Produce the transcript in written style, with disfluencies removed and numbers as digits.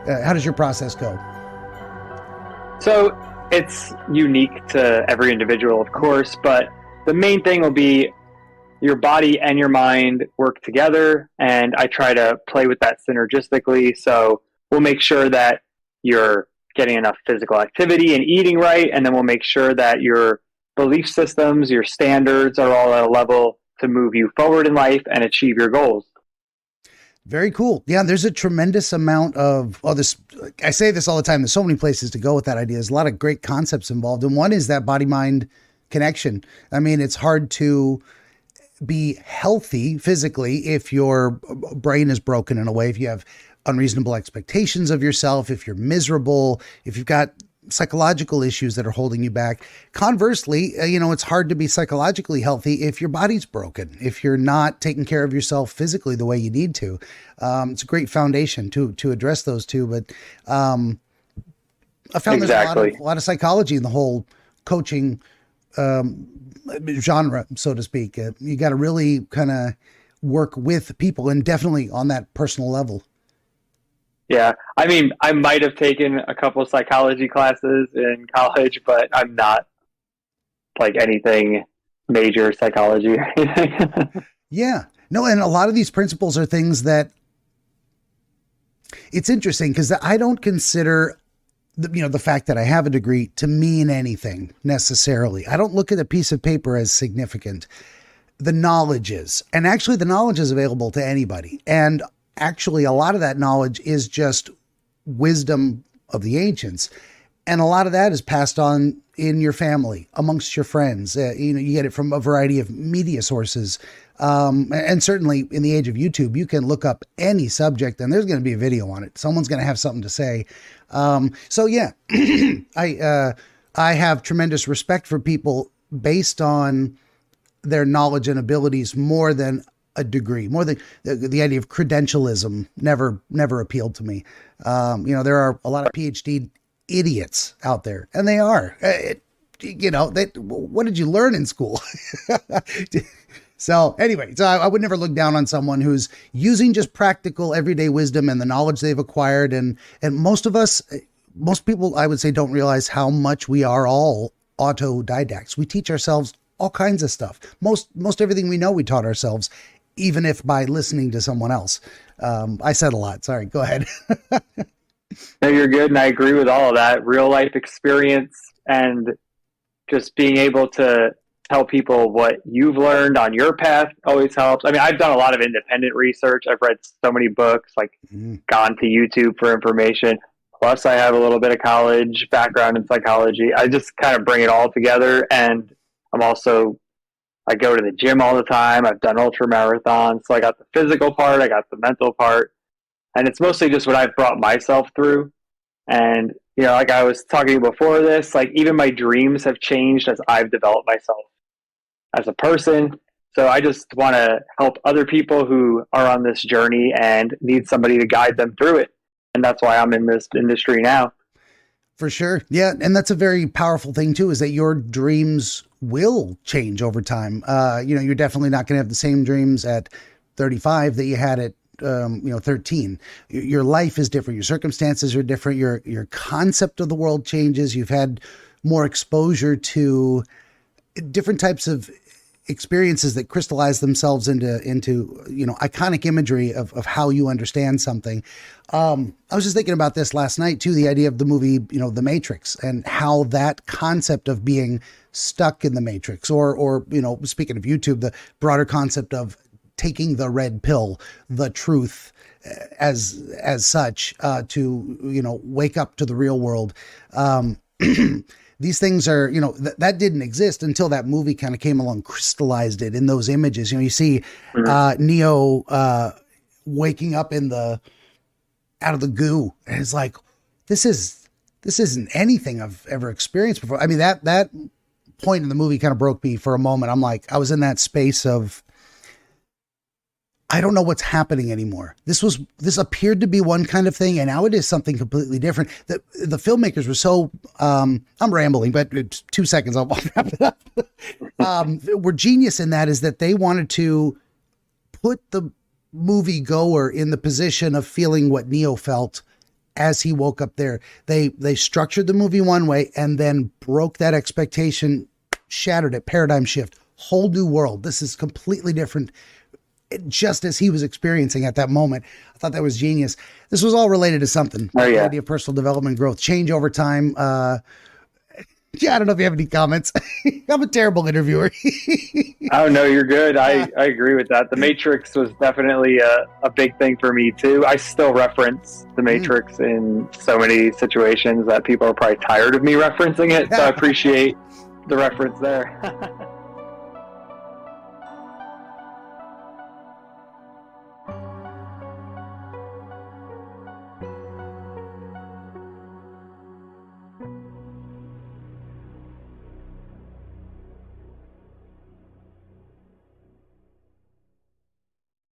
How does your process go? So it's unique to every individual, of course, but the main thing will be your body and your mind work together. And I try to play with that synergistically. So we'll make sure that you're getting enough physical activity and eating right. And then we'll make sure that your belief systems, your standards are all at a level to move you forward in life and achieve your goals. Very cool. Yeah, there's a tremendous amount of, this, I say this all the time, there's so many places to go with that idea. There's a lot of great concepts involved. And one is that body-mind connection. I mean, it's hard to be healthy physically if your brain is broken in a way, if you have unreasonable expectations of yourself, if you're miserable, if you've got psychological issues that are holding you back. Conversely, it's hard to be psychologically healthy if your body's broken, if you're not taking care of yourself physically the way you need to. It's a great foundation to address those two. But I found Exactly. there's a lot of psychology in the whole coaching genre, so to speak. You got to really kind of work with people, and definitely on that personal level. Yeah. I mean, I might have taken a couple of psychology classes in college, but I'm not like anything major psychology or anything. Yeah. No, and a lot of these principles are things that it's interesting because I don't consider the fact that I have a degree to mean anything necessarily. I don't look at a piece of paper as significant. The knowledge is, and actually the knowledge is available to anybody. And actually, a lot of that knowledge is just wisdom of the ancients. And a lot of that is passed on in your family, amongst your friends. You get it from a variety of media sources. And certainly in the age of YouTube, you can look up any subject and there's going to be a video on it. Someone's going to have something to say. So yeah, I have tremendous respect for people based on their knowledge and abilities more than a degree, more than the idea of credentialism never appealed to me. There are a lot of PhD idiots out there, and they are, what did you learn in school? So anyway, I would never look down on someone who's using just practical everyday wisdom and the knowledge they've acquired. And most people, I would say, don't realize how much we are all autodidacts. We teach ourselves all kinds of stuff. Most everything we know, we taught ourselves, even if by listening to someone else. I said a lot. Sorry, go ahead. No, you're good. And I agree with all of that. Real life experience and just being able to tell people what you've learned on your path always helps. I mean, I've done a lot of independent research. I've read so many books, gone to YouTube for information. Plus, I have a little bit of college background in psychology. I just kind of bring it all together. And I go to the gym all the time. I've done ultra marathons. So I got the physical part, I got the mental part. And it's mostly just what I've brought myself through. And, like I was talking before this, even my dreams have changed as I've developed myself as a person. So I just want to help other people who are on this journey and need somebody to guide them through it. And that's why I'm in this industry now. For sure. Yeah. And that's a very powerful thing too, is that your dreams will change over time. You're definitely not going to have the same dreams at 35 that you had at 13. Your life is different. Your circumstances are different. Your concept of the world changes. You've had more exposure to different types of experiences that crystallize themselves into iconic imagery of how you understand something. I was just thinking about this last night too, the idea of the movie, The Matrix, and how that concept of being stuck in the Matrix, or speaking of YouTube, the broader concept of taking the red pill, the truth as such, to wake up to the real world. These things are, that didn't exist until that movie kind of came along, crystallized it in those images. You see Neo waking up out of the goo, and it's like, this isn't anything I've ever experienced before. I mean, that point in the movie kind of broke me for a moment. I'm like, I was in that space of, I don't know what's happening anymore. This appeared to be one kind of thing, and now it is something completely different. The filmmakers were so, I'm rambling, but it's 2 seconds, I'll wrap it up. Were genius in that, is that they wanted to put the movie goer in the position of feeling what Neo felt as he woke up there. They structured the movie one way and then broke that expectation, shattered it, paradigm shift, whole new world. This is completely different, just as he was experiencing at that moment. I thought that was genius. This was all related to something. Oh, yeah. The idea of personal development, growth, change over time. Yeah, I don't know if you have any comments. I'm a terrible interviewer. Oh, no, you're good. I agree with that. The Matrix was definitely a big thing for me, too. I still reference The Matrix in so many situations that people are probably tired of me referencing it. So I appreciate the reference there.